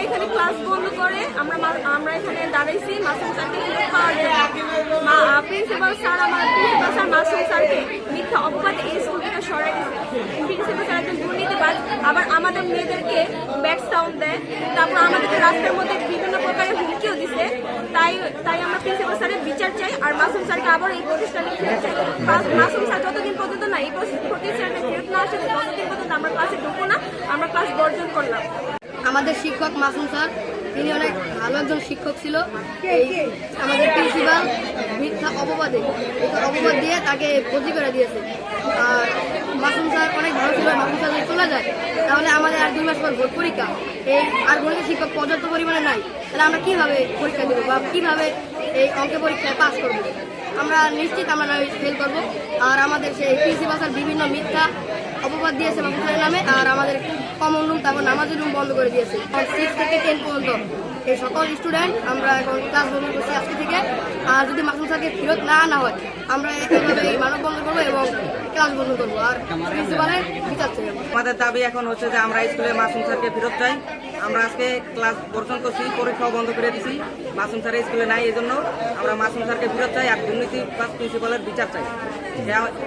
এখানে ক্লাস বন্ধ করে আমরা এখানে দাঁড়াইছি মাসুম স্যারকে ফেরত পাওয়ার জন্য। প্রিন্সিপাল স্যার মাসুম স্যারকে মিথ্যা অপবাদে এই স্কুল থেকে সরাই দিয়েছে। প্রিন্সিপাল স্যার একজন দুর্নীতিবাজ, আবার আমাদের মেয়েদেরকে ব্যাড সাউন্ড দেয়, তারপর আমাদেরকে রাস্তার মধ্যে বিভিন্ন প্রকারের হুমকিও দিছে। তাই আমরা প্রিন্সিপাল স্যারের বিচার চাই আর মাসুম স্যারকে আবার এই প্রতিষ্ঠানে ফেরত চাই। মাসুম স্যার যতদিন পর্যন্ত না এই প্রতিষ্ঠানে ফেরত না আসে ততদিন পর্যন্ত আমরা ক্লাসে ঢুকবো না, আমরা ক্লাস বর্জন করলাম। আমাদের শিক্ষক মাসুম স্যার তিনি অনেক ভালো একজন শিক্ষক ছিল। এই আমাদের প্রিন্সিপাল মিথ্যা অপবাদ দিয়ে তাকে বদলি করে দিয়েছে। আর মাসুম স্যার অনেক ভালো ছিল। মাসুম স্যার যদি চলে যায় তাহলে আমাদের আর 2 মাস পর ভোট পরীক্ষা, এই আর গণিত শিক্ষক পর্যাপ্ত পরিমাণে নাই, তাহলে আমরা কীভাবে পরীক্ষা দেবো বা কীভাবে এই অঙ্কে পরীক্ষায় পাস করবো? আমরা নিশ্চিত আমরা ফেল করবো। আর আমাদের সেই প্রিন্সিপাল স্যার বিভিন্ন মিথ্যা অপবাদ দিয়েছে মাসুম স্যারের নামে। আর আমাদের কমন রুম, তারপর নামাজের রুম বন্ধ করে দিয়েছে। 6 থেকে 10 পর্যন্ত এই সকল স্টুডেন্ট আমরা এখন ক্লাস বন্ধ করছি আজকে থেকে। আর যদি মাসুম স্যারকে ফেরত না আনা হয় আমরা একইভাবে এই মানব বন্ধ করবো এবং ক্লাস বন্ধ করবো আর প্রিন্সিপালের বিচার চাই। আমাদের দাবি এখন হচ্ছে যে আমরা স্কুলে মাসুম স্যারকে ফেরত চাই। আমরা আজকে ক্লাস বর্জন করছি, পরীক্ষাও বন্ধ করে দিছি। মাসুম স্যার স্কুলে নাই, এই জন্য আমরা মাসুম স্যারকে ফেরত চাই আর দুর্নীতি প্রিন্সিপালের বিচার চাই।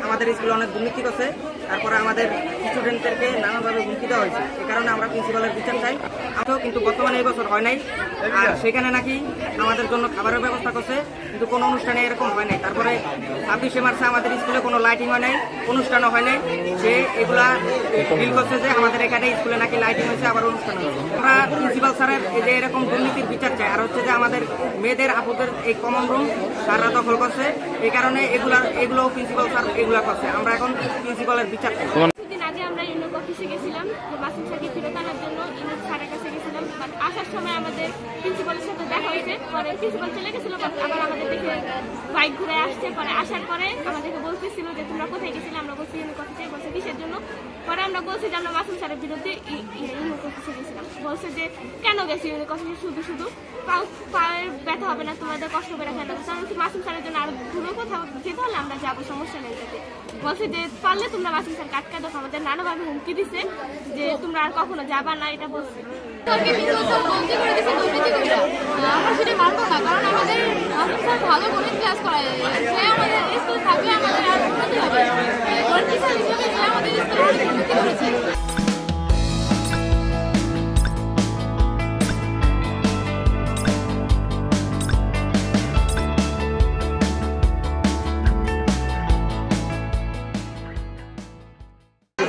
আমাদের স্কুলে অনেক দুর্নীতি করছে, তারপরে আমাদের স্টুডেন্টদেরকে নানাভাবে হুমকি দেওয়া হয়েছে। এই কারণে আমরা প্রিন্সিপালের বিচার চাই। কিন্তু বর্তমানে এই বছর হয় নাই, আর সেখানে নাকি আমাদের জন্য খাবারের ব্যবস্থা করছে, কিন্তু কোনো অনুষ্ঠানে এরকম হয় নাই। তারপরে 26শে মার্চে আমাদের স্কুলে কোনো লাইটিং হয় নাই, অনুষ্ঠানও হয় নাই। সে এগুলা ফিল করছে যে আমাদের এখানে স্কুলে নাকি লাইটিং হয়েছে, আবার অনুষ্ঠান হয়েছে। আমরা প্রিন্সিপাল স্যারের এই যে এরকম দুর্নীতির বিচার চাই। আর হচ্ছে যে আমাদের মেয়েদের আপুদের এই কমন রুম স্যাররা দখল করছে, এই কারণে এগুলোও প্রিন্সিপাল স্যার এগুলা করছে। আমরা এখন প্রিন্সিপালের বিচার চাই। কিছুদিন আগে আমরা ইউনিক অফিসে গেছিলাম মাসুম স্যারকে ফেরত আনার জন্য, ইউনিক স্যারের কাছে গেছিলাম। বাট আসার সময় আমাদের প্রিন্সিপালের সাথে দেখা হয়েছে, পরে প্রিন্সিপাল চলে গেছিল। আবার আমাদের দেখে বাইক ঘুরে আসছে, পরে আসার পরে আমাদেরকে বলতেছিল যে তোমরা কোথায় গেছিলে। আমরা বলছি ইউনিক অফিসে। বলছে কিসের জন্য? পরে আমরা বলছি যে আমরা মাসুম স্যারের বিরুদ্ধে ইউনিক অফিসে গেছিলাম। বলছে যে কেন গেছি ইউনিক অফিসে? শুধু পায়ের ব্যথা হবে না, তোমাদের কষ্ট করে কেন? কারণ মাসুম স্যারের জন্য আরো দূরে কোথাও যেতে হলে আমরা যাবো, সমস্যা নেই। যাতে বলছে যে পারলে তোমরা মাসুম স্যার কাটকা দেখো। আমাদের নানাভাবে হুমকি দিছে যে তোমরা আর কখনো যাবা না, এটা বলছে। আমরা সেটা মানবো না, কারণ আমাদের মাসুম স্যার ভালো গণিত ক্লাস করায়। সে আমাদের স্কুল থাকলে আমাদের আর উন্নতি হবে। গণিত স্যার হিসেবে সে আমাদের স্কুলে অনেক উন্নতি করেছে।